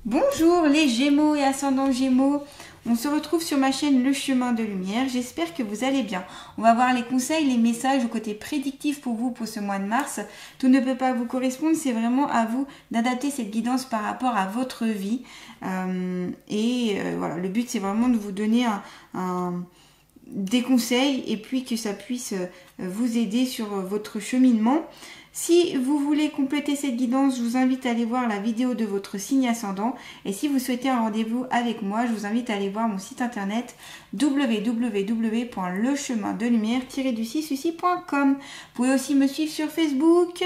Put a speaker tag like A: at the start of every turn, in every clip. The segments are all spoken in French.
A: Bonjour les Gémeaux et ascendants Gémeaux, on se retrouve sur ma chaîne Le Chemin de Lumière, j'espère que vous allez bien. On va voir les conseils, les messages au côté prédictif pour vous pour ce mois de mars. Tout ne peut pas vous correspondre, c'est vraiment à vous d'adapter cette guidance par rapport à votre vie. Voilà, le but c'est vraiment de vous donner des conseils et puis que ça puisse vous aider sur votre cheminement. Si vous voulez compléter cette guidance, je vous invite à aller voir la vidéo de votre signe ascendant. Et si vous souhaitez un rendez-vous avec moi, je vous invite à aller voir mon site internet www.lechemindelumière-du6suci.com. Vous pouvez aussi me suivre sur Facebook.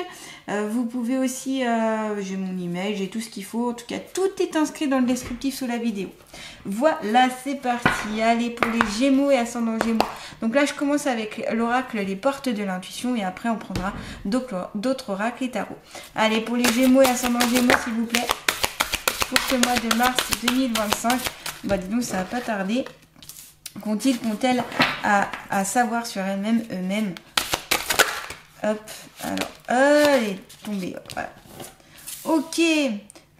A: Vous pouvez aussi, j'ai mon email, j'ai tout ce qu'il faut. En tout cas, tout est inscrit dans le descriptif sous la vidéo. Voilà, c'est parti. Allez, pour les Gémeaux et ascendants Gémeaux. Donc là, je commence avec l'oracle, les portes de l'intuition. Et après, on prendra d'autres oracles et tarots. Allez, pour les Gémeaux et ascendants Gémeaux, s'il vous plaît. Pour ce mois de mars 2025. Bah, dis donc, ça va pas tarder. Qu'ont-elles à savoir sur elles-mêmes, eux-mêmes? Hop, alors, allez, tombez. Voilà. Ok.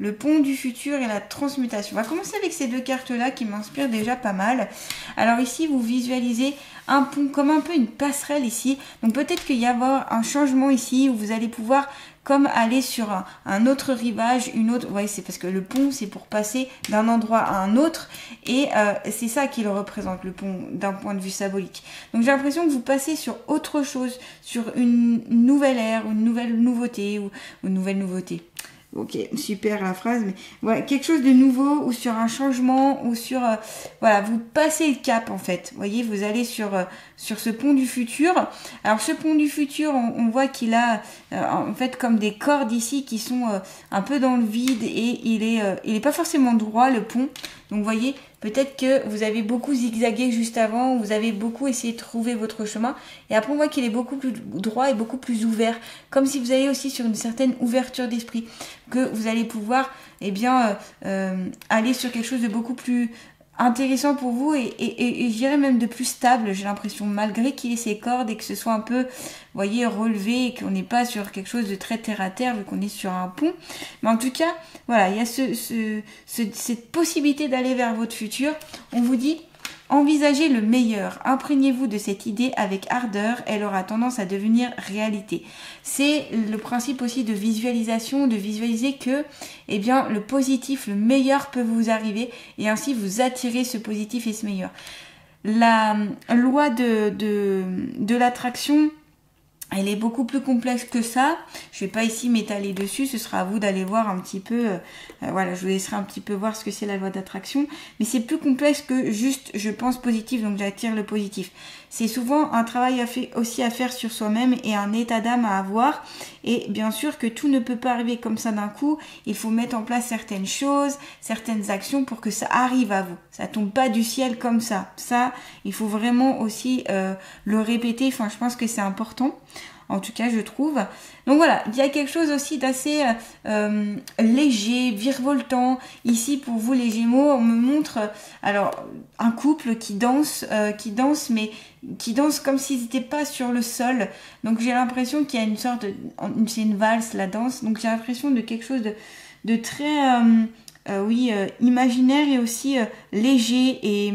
A: Le pont du futur et la transmutation. On va commencer avec ces deux cartes-là qui m'inspirent déjà pas mal. Alors ici, vous visualisez un pont, comme un peu une passerelle ici. Donc peut-être qu'il y avoir un changement ici où vous allez pouvoir comme aller sur un autre rivage, une autre... Ouais, c'est parce que le pont, c'est pour passer d'un endroit à un autre. Et c'est ça qui le représente, le pont, d'un point de vue symbolique. Donc j'ai l'impression que vous passez sur autre chose, sur une nouvelle ère, une nouvelle nouveauté, ou une nouvelle nouveauté. Ok, super la phrase, mais voilà, quelque chose de nouveau ou sur un changement ou sur... voilà, vous passez le cap en fait. Vous voyez, vous allez sur ce pont du futur. Alors ce pont du futur, on voit qu'il a en fait comme des cordes ici qui sont un peu dans le vide et il est pas forcément droit le pont. Donc vous voyez, peut-être que vous avez beaucoup zigzagué juste avant, vous avez beaucoup essayé de trouver votre chemin. Et après on voit qu'il est beaucoup plus droit et beaucoup plus ouvert. Comme si vous alliez aussi sur une certaine ouverture d'esprit. Que vous allez pouvoir aller sur quelque chose de beaucoup plus intéressant pour vous et je dirais même de plus stable, j'ai l'impression, malgré qu'il ait ses cordes et que ce soit un peu, vous voyez, relevé et qu'on n'est pas sur quelque chose de très terre à terre vu qu'on est sur un pont. Mais en tout cas, voilà, il y a cette possibilité d'aller vers votre futur. On vous dit, envisagez le meilleur, imprégnez-vous de cette idée avec ardeur, elle aura tendance à devenir réalité. C'est le principe aussi de visualisation, de visualiser que eh bien, le positif, le meilleur peut vous arriver et ainsi vous attirez ce positif et ce meilleur. La loi de l'attraction, elle est beaucoup plus complexe que ça. Je ne vais pas ici m'étaler dessus. Ce sera à vous d'aller voir un petit peu. Voilà, je vous laisserai un petit peu voir ce que c'est la loi d'attraction. Mais c'est plus complexe que juste je pense positif, donc j'attire le positif. C'est souvent un travail aussi à faire sur soi-même et un état d'âme à avoir. Et bien sûr que tout ne peut pas arriver comme ça d'un coup. Il faut mettre en place certaines choses, certaines actions pour que ça arrive à vous. Ça tombe pas du ciel comme ça. Ça, il faut vraiment aussi le répéter. Enfin, je pense que c'est important. En tout cas, je trouve. Donc voilà, il y a quelque chose aussi d'assez léger, virevoltant. Ici, pour vous les Gémeaux, on me montre alors un couple qui danse, mais qui danse comme s'ils n'étaient pas sur le sol. Donc j'ai l'impression qu'il y a une sorte de... C'est une valse, la danse. Donc j'ai l'impression de quelque chose de très, imaginaire et aussi léger et...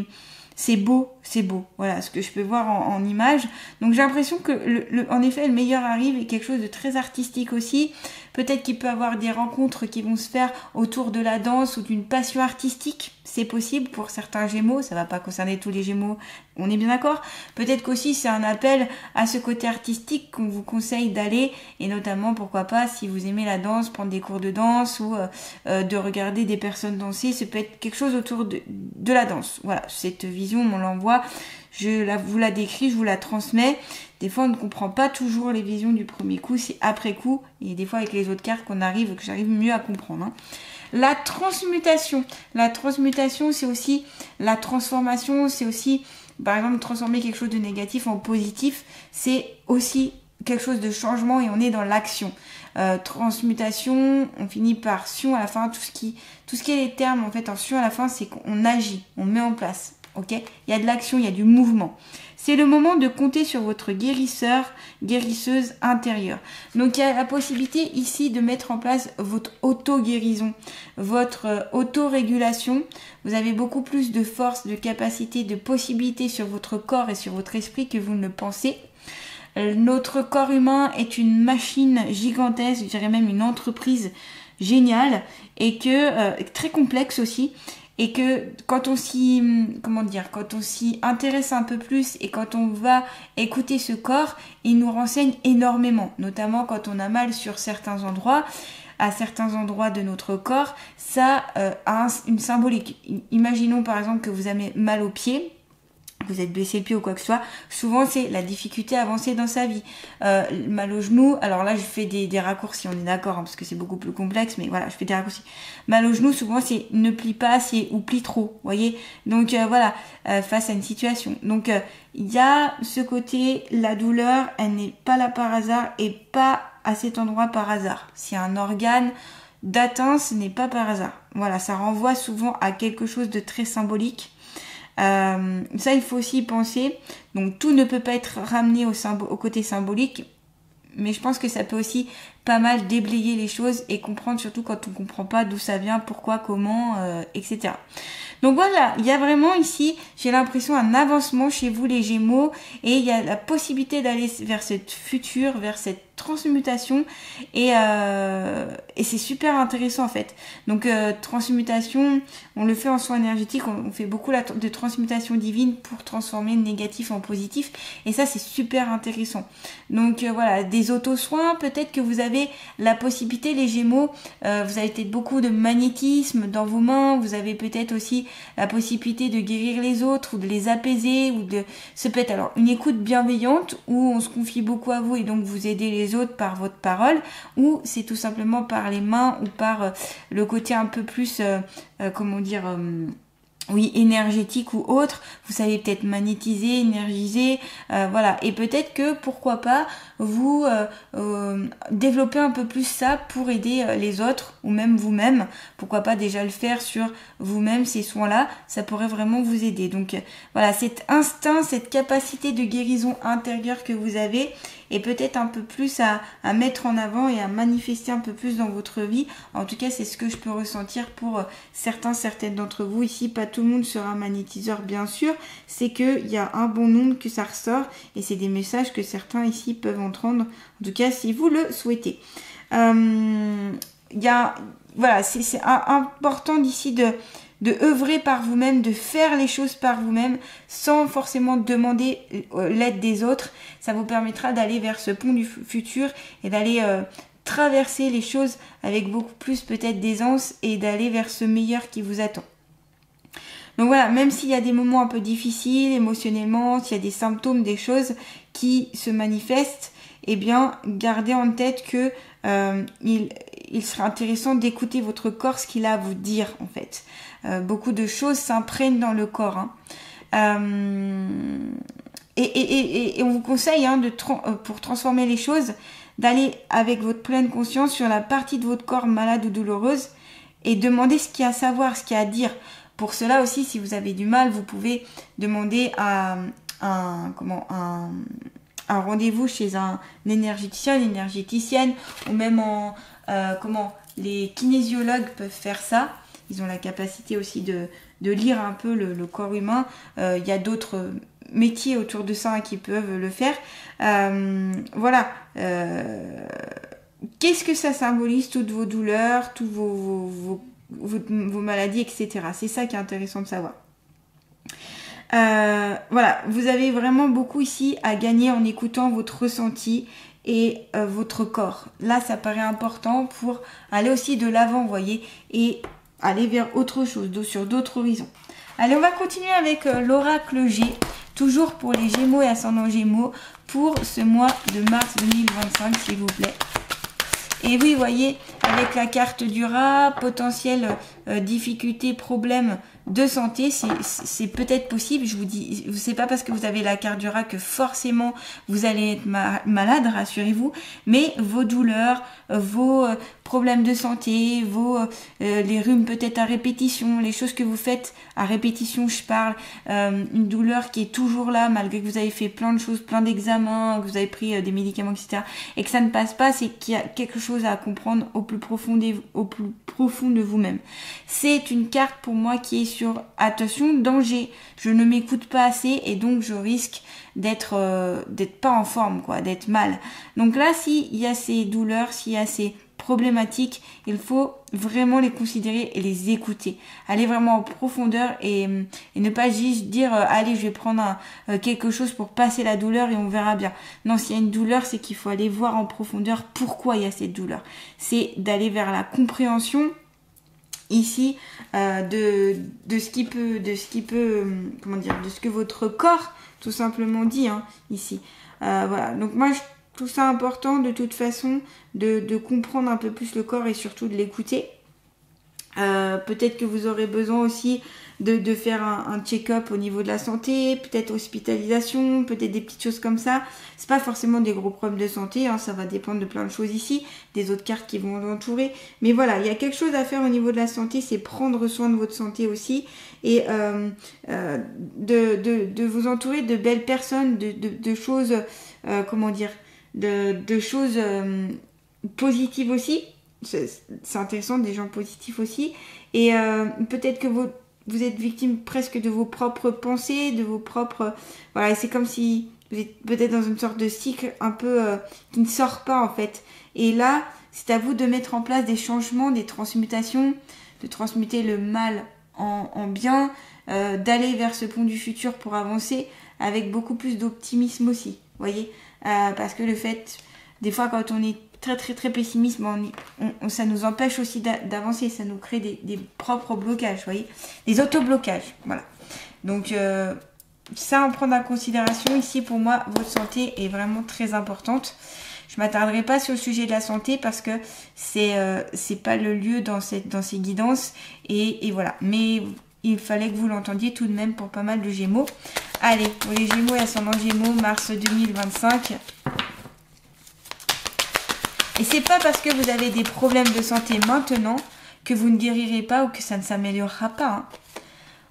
A: C'est beau. Voilà ce que je peux voir en image. Donc j'ai l'impression que en effet le meilleur arrive et quelque chose de très artistique aussi. Peut-être qu'il peut avoir des rencontres qui vont se faire autour de la danse ou d'une passion artistique. C'est possible pour certains Gémeaux, ça va pas concerner tous les Gémeaux, on est bien d'accord. Peut-être qu'aussi c'est un appel à ce côté artistique qu'on vous conseille d'aller et notamment pourquoi pas si vous aimez la danse, prendre des cours de danse ou de regarder des personnes danser. Ça peut être quelque chose autour de la danse. Voilà, cette vision on l'envoie. Vous la décris, je vous la transmets. Des fois, on ne comprend pas toujours les visions du premier coup, c'est après coup. Et des fois, avec les autres cartes, que j'arrive mieux à comprendre. Hein. La transmutation. La transmutation, c'est aussi la transformation. C'est aussi, par exemple, transformer quelque chose de négatif en positif. C'est aussi quelque chose de changement et on est dans l'action. Transmutation, on finit par sion à la fin. Tout ce qui est les termes, en fait, en sion à la fin, c'est qu'on agit, on met en place. Ok, il y a de l'action, il y a du mouvement. C'est le moment de compter sur votre guérisseur, guérisseuse intérieure. Donc il y a la possibilité ici de mettre en place votre auto-guérison, votre auto-régulation. Vous avez beaucoup plus de force, de capacité, de possibilités sur votre corps et sur votre esprit que vous ne le pensez. Notre corps humain est une machine gigantesque, je dirais même une entreprise géniale et que très complexe aussi. Et que quand on s'y, quand on s'y intéresse un peu plus et quand on va écouter ce corps, il nous renseigne énormément, notamment quand on a mal sur certains endroits, à certains endroits de notre corps, ça a une symbolique. Imaginons par exemple que vous avez mal au pied, vous êtes blessé le pied ou quoi que ce soit, souvent c'est la difficulté à avancer dans sa vie. Mal au genou, alors là je fais des raccourcis, on est d'accord, hein, parce que c'est beaucoup plus complexe, mais voilà, je fais des raccourcis. Mal au genou, souvent c'est ne plie pas assez ou plie trop, voyez. Donc voilà, face à une situation. Donc il y a ce côté, la douleur, elle n'est pas là par hasard et pas à cet endroit par hasard. C'est un organe d'atteinte, ce n'est pas par hasard. Voilà, ça renvoie souvent à quelque chose de très symbolique. Ça il faut aussi y penser. Donc tout ne peut pas être ramené au côté symbolique, mais je pense que ça peut aussi pas mal déblayer les choses et comprendre, surtout quand on comprend pas d'où ça vient, pourquoi, comment, etc. Donc voilà, il y a vraiment ici, j'ai l'impression, un avancement chez vous les Gémeaux, et il y a la possibilité d'aller vers cette future, vers cette transmutation, et c'est super intéressant en fait. Donc transmutation, on le fait en soins énergétiques, on fait beaucoup de transmutation divine pour transformer le négatif en positif, et ça c'est super intéressant. Donc voilà, des auto-soins, peut-être que vous avez la possibilité, les Gémeaux, vous avez peut-être beaucoup de magnétisme dans vos mains, vous avez peut-être aussi la possibilité de guérir les autres ou de les apaiser, ou de, ça peut être alors une écoute bienveillante où on se confie beaucoup à vous et donc vous aidez les autres par votre parole, ou c'est tout simplement par les mains ou par le côté un peu plus oui, énergétique ou autre, vous savez peut-être magnétiser, énergiser, voilà. Et peut-être que, pourquoi pas, vous développer un peu plus ça pour aider les autres, ou même vous-même. Pourquoi pas déjà le faire sur vous-même, ces soins-là, ça pourrait vraiment vous aider. Donc voilà, cet instinct, cette capacité de guérison intérieure que vous avez, et peut-être un peu plus à mettre en avant et à manifester un peu plus dans votre vie. En tout cas, c'est ce que je peux ressentir pour certaines d'entre vous. Ici, pas tout le monde sera magnétiseur, bien sûr. C'est qu'il y a un bon nombre que ça ressort, et c'est des messages que certains ici peuvent entendre. En tout cas, si vous le souhaitez. Voilà, c'est important d'ici de œuvrer par vous-même, de faire les choses par vous-même sans forcément demander l'aide des autres. Ça vous permettra d'aller vers ce pont du futur et d'aller traverser les choses avec beaucoup plus peut-être d'aisance et d'aller vers ce meilleur qui vous attend. Donc voilà, même s'il y a des moments un peu difficiles émotionnellement, s'il y a des symptômes, des choses qui se manifestent, eh bien gardez en tête que il serait intéressant d'écouter votre corps, ce qu'il a à vous dire en fait. Beaucoup de choses s'imprègnent dans le corps. Hein. Et on vous conseille pour transformer les choses, d'aller avec votre pleine conscience sur la partie de votre corps malade ou douloureuse et demander ce qu'il y a à savoir, ce qu'il y a à dire. Pour cela aussi, si vous avez du mal, vous pouvez demander un rendez-vous chez un énergéticien, une énergéticienne, ou même les kinésiologues peuvent faire ça. Ils ont la capacité aussi de lire un peu le corps humain. Il y a d'autres métiers autour de ça qui peuvent le faire. Voilà. Qu'est-ce que ça symbolise, toutes vos douleurs, toutes vos maladies, etc. C'est ça qui est intéressant de savoir. Voilà, vous avez vraiment beaucoup ici à gagner en écoutant votre ressenti et votre corps. Là, ça paraît important pour aller aussi de l'avant, vous voyez, et aller vers autre chose, sur d'autres horizons. Allez, on va continuer avec l'oracle G, toujours pour les Gémeaux et ascendants Gémeaux, pour ce mois de mars 2025, s'il vous plaît. Et oui, vous voyez, avec la carte du rat, potentielle difficulté, problème de santé, c'est peut-être possible. Je vous dis, c'est pas parce que vous avez la carte du rat que forcément vous allez être malade, rassurez-vous, mais vos douleurs, vos problèmes de santé, les rhumes peut-être à répétition, les choses que vous faites à répétition, je parle, une douleur qui est toujours là malgré que vous avez fait plein de choses, plein d'examens, que vous avez pris des médicaments, etc. et que ça ne passe pas, c'est qu'il y a quelque chose à comprendre au plus profond de vous-même. C'est une carte pour moi qui est sur attention, danger, je ne m'écoute pas assez et donc je risque d'être pas en forme, quoi, d'être mal. Donc là, s'il y a ces douleurs, s'il y a ces problématiques, il faut vraiment les considérer et les écouter. Aller vraiment en profondeur et ne pas juste dire allez, je vais prendre quelque chose pour passer la douleur et on verra bien. Non, s'il y a une douleur, c'est qu'il faut aller voir en profondeur pourquoi il y a cette douleur. C'est d'aller vers la compréhension ici de ce qui peut comment dire, de ce que votre corps tout simplement dit ici. Voilà. Donc moi je trouve ça important de toute façon de comprendre un peu plus le corps et surtout de l'écouter. Peut-être que vous aurez besoin aussi de faire un check-up au niveau de la santé, peut-être hospitalisation, peut-être des petites choses comme ça. C'est pas forcément des gros problèmes de santé, ça va dépendre de plein de choses ici, des autres cartes qui vont vous entourer. Mais voilà, il y a quelque chose à faire au niveau de la santé, c'est prendre soin de votre santé aussi et de vous entourer de belles personnes, de choses, comment dire, de choses positives aussi. C'est intéressant, des gens positifs aussi. Et peut-être que vous êtes victime presque de vos propres pensées, de vos propres... Voilà, et c'est comme si vous êtes peut-être dans une sorte de cycle un peu qui ne sort pas en fait. Et là, c'est à vous de mettre en place des changements, des transmutations, de transmuter le mal en bien, d'aller vers ce pont du futur pour avancer avec beaucoup plus d'optimisme aussi, voyez, parce que le fait, des fois quand on est très pessimiste, ça nous empêche aussi d'avancer, ça nous crée des propres blocages, voyez, des auto-blocages, voilà. Donc ça en prendre en considération ici, pour moi votre santé est vraiment très importante. Je m'attarderai pas sur le sujet de la santé parce que c'est pas le lieu dans ces guidances et voilà, mais il fallait que vous l'entendiez tout de même pour pas mal de Gémeaux. Allez, pour les Gémeaux et ascendant Gémeaux, mars 2025. Et c'est pas parce que vous avez des problèmes de santé maintenant que vous ne guérirez pas ou que ça ne s'améliorera pas.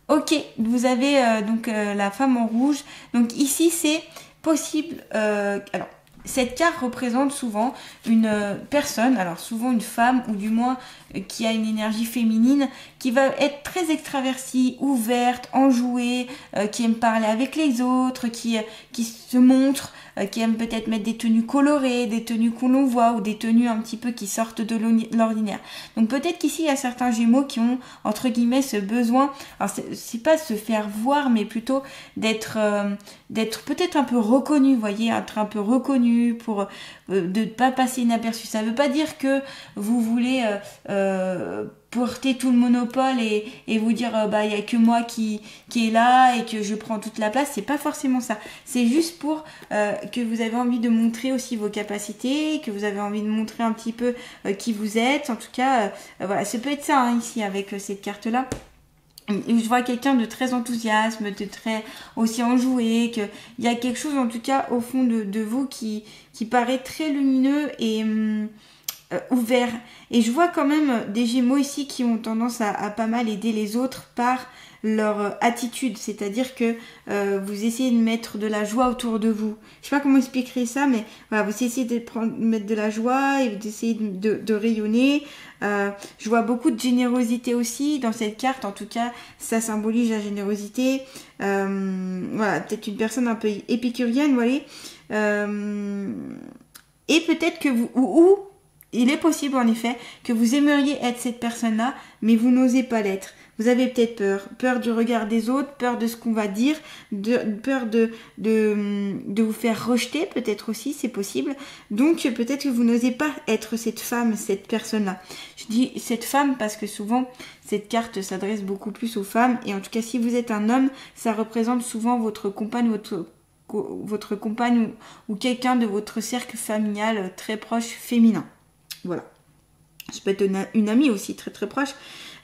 A: Ok, vous avez donc la femme en rouge. Donc ici, c'est possible... alors, cette carte représente souvent une personne, alors souvent une femme ou du moins qui a une énergie féminine, qui va être très extravertie, ouverte, enjouée, qui aime parler avec les autres, qui se montre, qui aime peut-être mettre des tenues colorées, des tenues qu'on voit ou des tenues un petit peu qui sortent de l'ordinaire. Donc peut-être qu'ici il y a certains Gémeaux qui ont entre guillemets ce besoin, alors c'est pas se faire voir mais plutôt d'être peut-être un peu reconnu, vous voyez, être un peu reconnu pour de ne pas passer inaperçu. Ça veut pas dire que vous voulez porter tout le monopole et vous dire il y a que moi qui est là et que je prends toute la place. C'est pas forcément ça. C'est juste pour que vous avez envie de montrer aussi vos capacités, que vous avez envie de montrer un petit peu qui vous êtes. En tout cas, voilà, ça peut être ça ici avec cette carte là. Je vois quelqu'un de très enthousiaste, de très aussi enjoué, qu'il y a quelque chose en tout cas au fond de vous qui paraît très lumineux et ouvert. Et je vois quand même des Gémeaux ici qui ont tendance à pas mal aider les autres par leur attitude, c'est-à-dire que vous essayez de mettre de la joie autour de vous. Je sais pas comment expliquer ça, mais voilà, vous essayez de mettre de la joie et vous essayez de rayonner. Je vois beaucoup de générosité aussi dans cette carte, en tout cas ça symbolise la générosité. Voilà, peut-être une personne un peu épicurienne, vous voyez. Et peut-être que vous, il est possible en effet que vous aimeriez être cette personne-là, mais vous n'osez pas l'être. Vous avez peut-être peur du regard des autres, peur de ce qu'on va dire, peur de vous faire rejeter, peut-être aussi, c'est possible. Donc peut-être que vous n'osez pas être cette femme, cette personne-là. Je dis cette femme parce que souvent cette carte s'adresse beaucoup plus aux femmes, et en tout cas si vous êtes un homme, ça représente souvent votre compagne, votre compagne ou quelqu'un de votre cercle familial très proche féminin. Voilà. Ça peut être une amie aussi très très proche,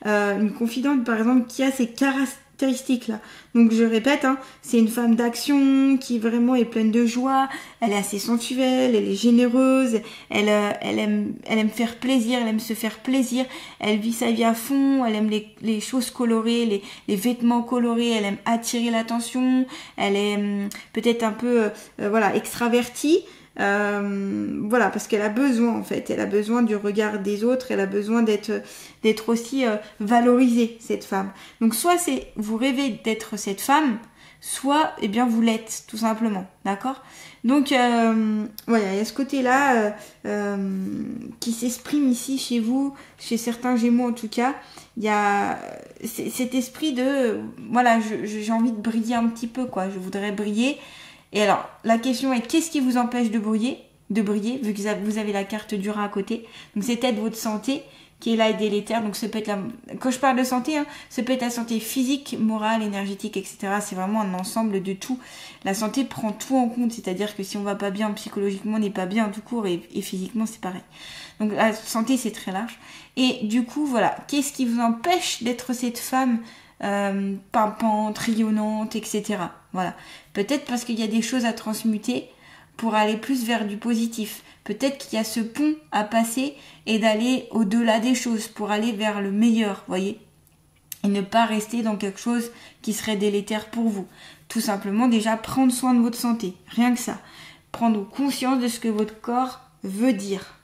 A: une confidente par exemple qui a ces caractéristiques là. Donc je répète, hein, c'est une femme d'action qui vraiment est pleine de joie, elle est assez sensuelle, elle est généreuse, elle aime faire plaisir, elle aime se faire plaisir, elle vit sa vie à fond, elle aime les choses colorées, les vêtements colorés, elle aime attirer l'attention, elle est peut-être un peu voilà, extravertie. Voilà, parce qu'elle a besoin en fait, elle a besoin du regard des autres, elle a besoin d'être aussi valorisée, cette femme. Donc soit c'est vous rêvez d'être cette femme, soit eh bien vous l'êtes tout simplement, d'accord? Donc voilà, il y a ce côté-là qui s'exprime ici chez vous, chez certains Gémeaux en tout cas. Il y a cet esprit de voilà, j'ai envie de briller un petit peu quoi, je voudrais briller. Et alors, la question est, qu'est-ce qui vous empêche de briller, vu que vous avez la carte du rat à côté. Donc, c'est peut-être votre santé qui est là et délétère. Donc, ça peut être quand je parle de santé, hein, ça peut être la santé physique, morale, énergétique, etc. C'est vraiment un ensemble de tout. La santé prend tout en compte. C'est-à-dire que si on va pas bien psychologiquement, on n'est pas bien tout court et physiquement, c'est pareil. Donc, la santé, c'est très large. Et du coup, voilà. Qu'est-ce qui vous empêche d'être cette femme pimpante, rayonnante, etc. Voilà. Peut-être parce qu'il y a des choses à transmuter pour aller plus vers du positif. Peut-être qu'il y a ce pont à passer et d'aller au-delà des choses pour aller vers le meilleur, voyez. Et ne pas rester dans quelque chose qui serait délétère pour vous. Tout simplement, déjà, prendre soin de votre santé. Rien que ça. Prendre conscience de ce que votre corps veut dire.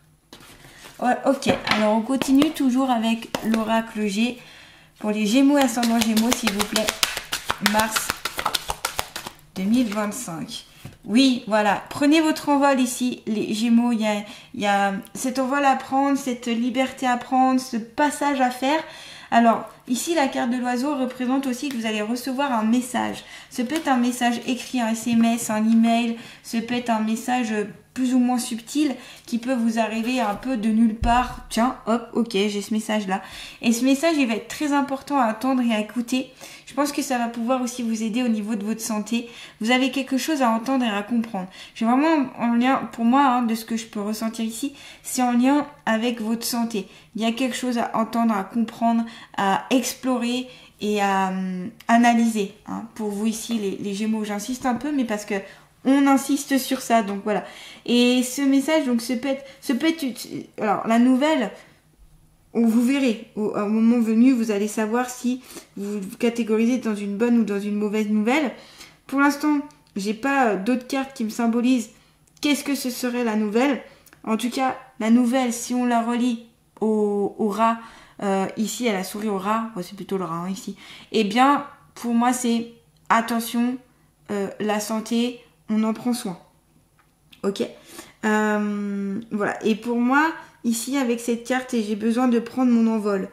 A: Ouais, ok, alors on continue toujours avec l'oracle G. Pour les Gémeaux et ascendant Gémeaux, s'il vous plaît, mars 2025. Oui, voilà, prenez votre envol ici, les Gémeaux, il y a cet envol à prendre, cette liberté à prendre, ce passage à faire. Alors, ici, la carte de l'oiseau représente aussi que vous allez recevoir un message. Ce peut être un message écrit, un SMS, un email, ce peut être un message plus ou moins subtil qui peut vous arriver un peu de nulle part. Tiens, hop, ok, j'ai ce message-là. Et ce message, il va être très important à entendre et à écouter. Je pense que ça va pouvoir aussi vous aider au niveau de votre santé. Vous avez quelque chose à entendre et à comprendre. J'ai vraiment en lien, pour moi, hein, de ce que je peux ressentir ici, c'est en lien avec votre santé. Il y a quelque chose à entendre, à comprendre, à explorer et à analyser. Hein. Pour vous ici, les Gémeaux, j'insiste un peu, mais parce que on insiste sur ça, donc voilà. Et ce message, donc, ce peut être, alors, la nouvelle, vous verrez, au moment venu, vous allez savoir si vous vous catégorisez dans une bonne ou dans une mauvaise nouvelle. Pour l'instant, j'ai pas d'autres cartes qui me symbolisent qu'est-ce que ce serait la nouvelle. En tout cas, la nouvelle, si on la relie au rat, ici, à la souris au rat, c'est plutôt le rat, hein, ici, eh bien, pour moi, c'est attention, la santé, on en prend soin. Ok, voilà. Et pour moi, ici, avec cette carte, j'ai besoin de prendre mon envol.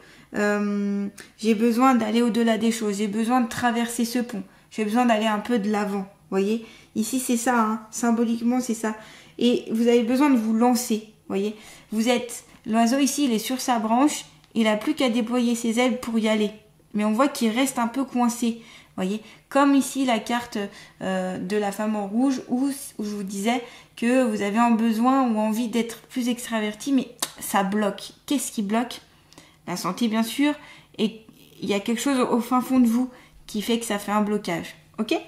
A: J'ai besoin d'aller au-delà des choses. J'ai besoin de traverser ce pont. J'ai besoin d'aller un peu de l'avant. Voyez, ici, c'est ça. Hein. Symboliquement, c'est ça. Et vous avez besoin de vous lancer. Voyez, vous êtes... L'oiseau, ici, il est sur sa branche. Il n'a plus qu'à déployer ses ailes pour y aller. Mais on voit qu'il reste un peu coincé. Voyez, comme ici la carte de la femme en rouge où je vous disais que vous avez un besoin ou envie d'être plus extraverti, mais ça bloque. Qu'est-ce qui bloque? La santé bien sûr, et il y a quelque chose au fin fond de vous qui fait que ça fait un blocage. Ok? Donc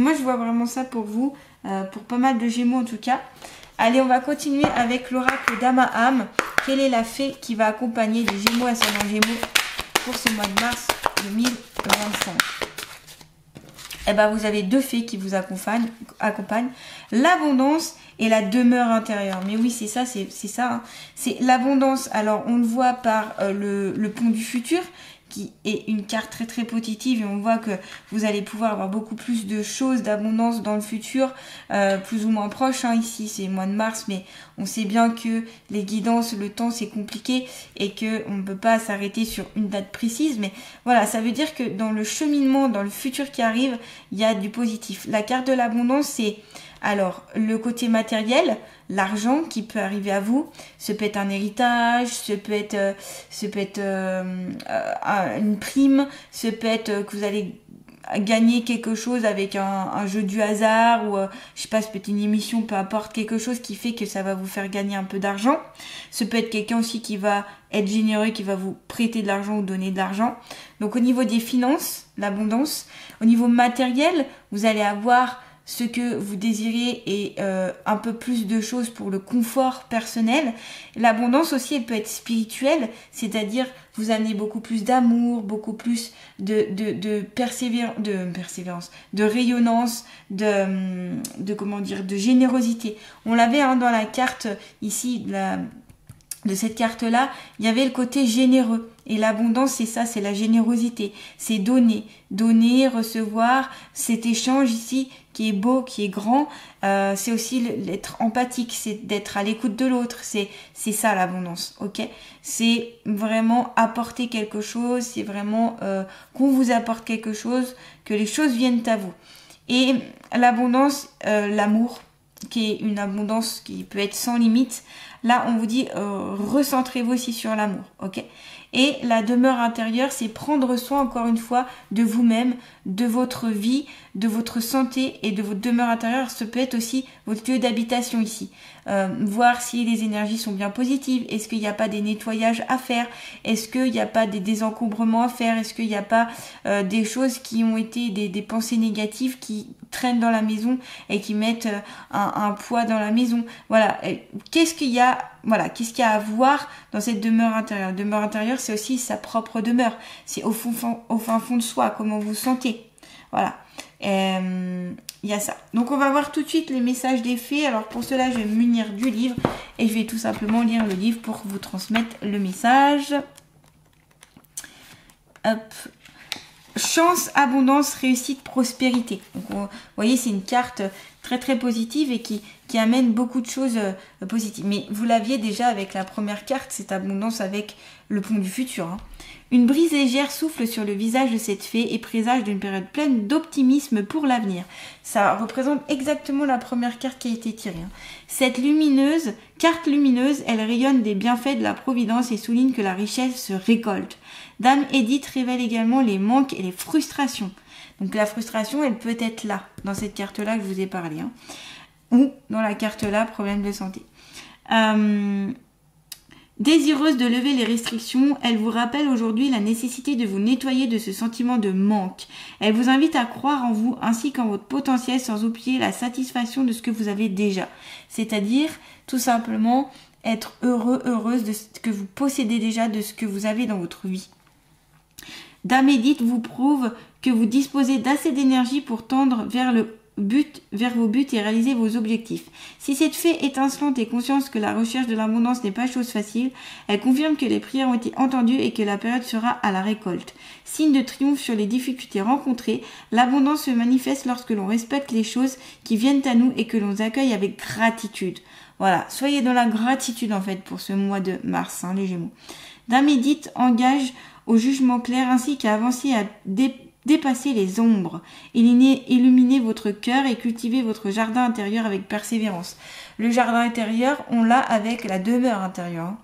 A: moi je vois vraiment ça pour vous, pour pas mal de Gémeaux en tout cas. Allez, on va continuer avec l'oracle d'Amaham. Quelle est la fée qui va accompagner les Gémeaux ascendant Gémeaux pour ce mois de mars 2025? Eh ben, vous avez deux fées qui vous accompagnent, l'abondance et la demeure intérieure. Mais oui, c'est ça, c'est ça. Hein. C'est l'abondance. Alors, on le voit par le pont du futur, qui est une carte très très positive, et on voit que vous allez pouvoir avoir beaucoup plus de choses, d'abondance dans le futur, plus ou moins proche. Hein. Ici, c'est le mois de mars, mais on sait bien que les guidances, le temps, c'est compliqué et que on ne peut pas s'arrêter sur une date précise. Mais voilà, ça veut dire que dans le cheminement, dans le futur qui arrive, il y a du positif. La carte de l'abondance, c'est alors le côté matériel, l'argent qui peut arriver à vous. Ce peut être un héritage, ce peut être une prime, ce peut être que vous allez gagner quelque chose avec un jeu du hasard ou je sais pas, c'est peut-être une émission, peu importe, quelque chose qui fait que ça va vous faire gagner un peu d'argent. Ce peut être quelqu'un aussi qui va être généreux, qui va vous prêter de l'argent ou donner de l'argent. Donc au niveau des finances, l'abondance, au niveau matériel, vous allez avoir ce que vous désirez et un peu plus de choses pour le confort personnel. L'abondance aussi, elle peut être spirituelle, c'est-à-dire vous amenez beaucoup plus d'amour, beaucoup plus de persévérance, de rayonnance, comment dire, de générosité. On l'avait dans la carte ici, de cette carte-là, il y avait le côté généreux. Et l'abondance, c'est ça, c'est la générosité. C'est donner, recevoir, cet échange ici qui est beau, qui est grand. C'est aussi l'être empathique, c'est d'être à l'écoute de l'autre. C'est ça l'abondance, ok? C'est vraiment apporter quelque chose, c'est vraiment qu'on vous apporte quelque chose, que les choses viennent à vous. Et l'abondance, l'amour, qui est une abondance qui peut être sans limite. Là, on vous dit, recentrez-vous aussi sur l'amour, ok? Et la demeure intérieure, c'est prendre soin, encore une fois, de vous-même, de votre vie, de votre santé et de votre demeure intérieure. Ce peut être aussi votre lieu d'habitation ici. Voir si les énergies sont bien positives. Est-ce qu'il n'y a pas des nettoyages à faire? Est-ce qu'il n'y a pas des désencombrements à faire? Est-ce qu'il n'y a pas des choses qui ont été des pensées négatives qui traînent dans la maison et qui mettent un poids dans la maison? Voilà. Qu'est-ce qu'il y a à voir dans cette demeure intérieure? Demeure intérieure, c'est aussi sa propre demeure. C'est au fin fond de soi, comment vous sentez. Voilà. Il y a ça. Donc on va voir tout de suite les messages des fées. Alors pour cela, je vais me munir du livre et je vais tout simplement lire le livre pour vous transmettre le message. Hop. Chance, abondance, réussite, prospérité. Donc vous voyez, c'est une carte très très positive et qui amène beaucoup de choses positives. Mais vous l'aviez déjà avec la première carte, cette abondance avec le pont du futur. Hein. Une brise légère souffle sur le visage de cette fée et présage d'une période pleine d'optimisme pour l'avenir. Ça représente exactement la première carte qui a été tirée. Hein. Cette carte lumineuse, elle rayonne des bienfaits de la providence et souligne que la richesse se récolte. Dame Edith révèle également les manques et les frustrations. Donc la frustration, elle peut être là, dans cette carte-là que je vous ai parlé. Hein. Ou dans la carte-là, problème de santé. Désireuse de lever les restrictions, elle vous rappelle aujourd'hui la nécessité de vous nettoyer de ce sentiment de manque. Elle vous invite à croire en vous ainsi qu'en votre potentiel sans oublier la satisfaction de ce que vous avez déjà. C'est-à-dire, tout simplement, être heureux, heureuse de ce que vous possédez déjà, de ce que vous avez dans votre vie. Dame Edith vous prouve que vous disposez d'assez d'énergie pour tendre vers vos buts et réaliser vos objectifs. Si cette fée étincelante est consciente que la recherche de l'abondance n'est pas chose facile, elle confirme que les prières ont été entendues et que la période sera à la récolte. Signe de triomphe sur les difficultés rencontrées, l'abondance se manifeste lorsque l'on respecte les choses qui viennent à nous et que l'on accueille avec gratitude. Voilà, soyez dans la gratitude en fait pour ce mois de mars, hein, les Gémeaux. Dame Edith engage au jugement clair ainsi qu'à avancer à dépasser les ombres, illuminez votre cœur et cultivez votre jardin intérieur avec persévérance. Le jardin intérieur, on l'a avec la demeure intérieure. Hein.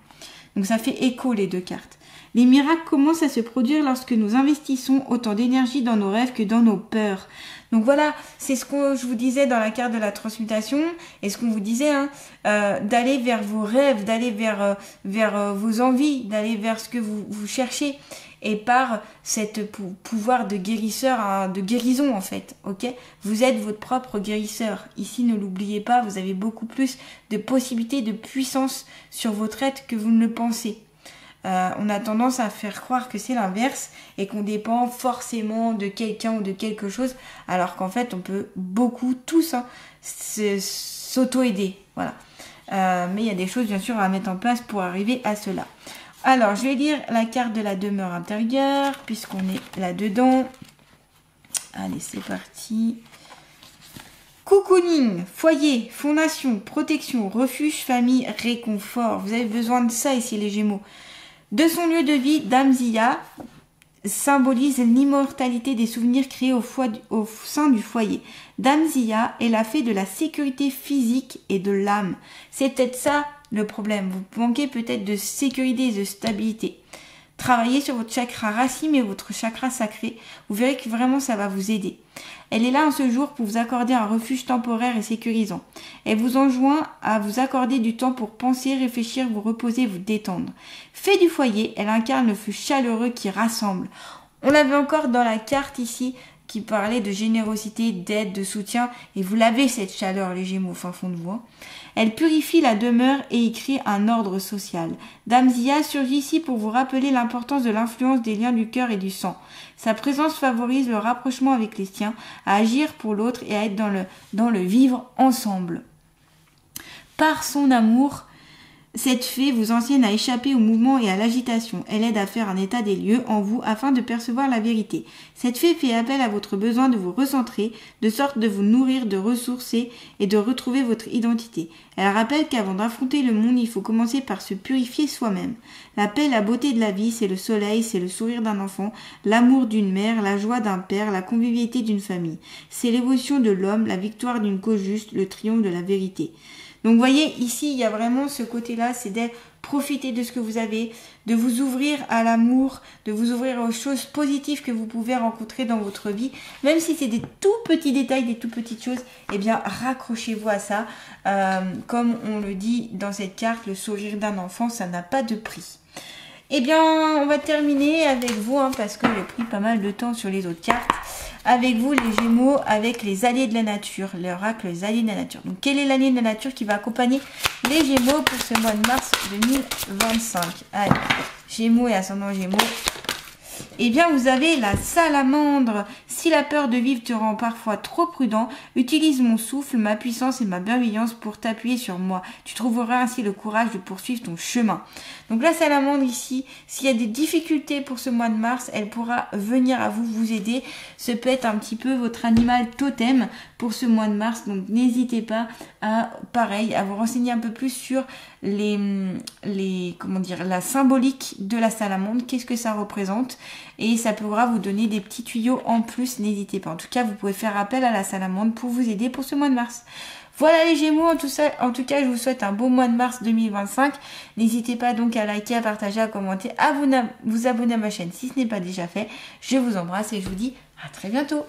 A: Donc ça fait écho les deux cartes. Les miracles commencent à se produire lorsque nous investissons autant d'énergie dans nos rêves que dans nos peurs. Donc voilà, c'est ce que je vous disais dans la carte de la transmutation et ce qu'on vous disait, hein, d'aller vers vos rêves, d'aller vers vos envies, d'aller vers ce que vous cherchez. Et par cette pouvoir de guérisseur, de guérison en fait, ok? Vous êtes votre propre guérisseur. Ici, ne l'oubliez pas, vous avez beaucoup plus de possibilités, de puissance sur votre être que vous ne le pensez. On a tendance à faire croire que c'est l'inverse et qu'on dépend forcément de quelqu'un ou de quelque chose, alors qu'en fait, on peut beaucoup, tous, hein, s'auto-aider. Voilà. Mais il y a des choses, bien sûr, à mettre en place pour arriver à cela. Alors, je vais lire la carte de la demeure intérieure, puisqu'on est là-dedans. Allez, c'est parti. Cocooning, foyer, fondation, protection, refuge, famille, réconfort. Vous avez besoin de ça ici, les Gémeaux. De son lieu de vie, Dame Zia symbolise l'immortalité des souvenirs créés au sein du foyer. Dame Zia est la fée de la sécurité physique et de l'âme. C'est peut-être ça le problème. Vous manquez peut-être de sécurité et de stabilité. Travaillez sur votre chakra racine et votre chakra sacré. Vous verrez que vraiment ça va vous aider. Elle est là en ce jour pour vous accorder un refuge temporaire et sécurisant. Elle vous enjoint à vous accorder du temps pour penser, réfléchir, vous reposer, vous détendre. Fée du foyer, elle incarne le feu chaleureux qui rassemble. On l'avait encore dans la carte ici qui parlait de générosité, d'aide, de soutien, et vous l'avez cette chaleur, les Gémeaux, au fin fond de vous. Elle purifie la demeure et y crée un ordre social. Dame Zia surgit ici pour vous rappeler l'importance de l'influence des liens du cœur et du sang. Sa présence favorise le rapprochement avec les siens, à agir pour l'autre et à être dans le vivre ensemble. Par son amour, cette fée vous enseigne à échapper au mouvement et à l'agitation. Elle aide à faire un état des lieux en vous afin de percevoir la vérité. Cette fée fait appel à votre besoin de vous recentrer, de sorte de vous nourrir, de ressourcer et de retrouver votre identité. Elle rappelle qu'avant d'affronter le monde, il faut commencer par se purifier soi-même. La paix, la beauté de la vie, c'est le soleil, c'est le sourire d'un enfant, l'amour d'une mère, la joie d'un père, la convivialité d'une famille. C'est l'évolution de l'homme, la victoire d'une cause juste, le triomphe de la vérité. Donc vous voyez, ici, il y a vraiment ce côté-là, c'est de profiter de ce que vous avez, de vous ouvrir à l'amour, de vous ouvrir aux choses positives que vous pouvez rencontrer dans votre vie. Même si c'est des tout petits détails, des tout petites choses, eh bien, raccrochez-vous à ça. Comme on le dit dans cette carte, le sourire d'un enfant, ça n'a pas de prix. Eh bien, on va terminer avec vous, parce que j'ai pris pas mal de temps sur les autres cartes. Avec vous, les Gémeaux, avec les alliés de la nature, l'oracle, les alliés de la nature. Donc, quel est l'allié de la nature qui va accompagner les Gémeaux pour ce mois de mars 2025? Allez, Gémeaux et ascendant Gémeaux. Eh bien, vous avez la salamandre. Si la peur de vivre te rend parfois trop prudent, utilise mon souffle, ma puissance et ma bienveillance pour t'appuyer sur moi. Tu trouveras ainsi le courage de poursuivre ton chemin. Donc la salamandre ici, s'il y a des difficultés pour ce mois de mars, elle pourra venir à vous, vous aider. Ce peut être un petit peu votre animal totem pour ce mois de mars. Donc n'hésitez pas à, pareil, à vous renseigner un peu plus sur la symbolique de la salamandre. Qu'est-ce que ça représente? Et ça pourra vous donner des petits tuyaux en plus, n'hésitez pas. En tout cas, vous pouvez faire appel à la salamandre pour vous aider pour ce mois de mars. Voilà les Gémeaux, en tout cas, je vous souhaite un beau mois de mars 2025. N'hésitez pas donc à liker, à partager, à commenter, à vous abonner à ma chaîne si ce n'est pas déjà fait. Je vous embrasse et je vous dis à très bientôt.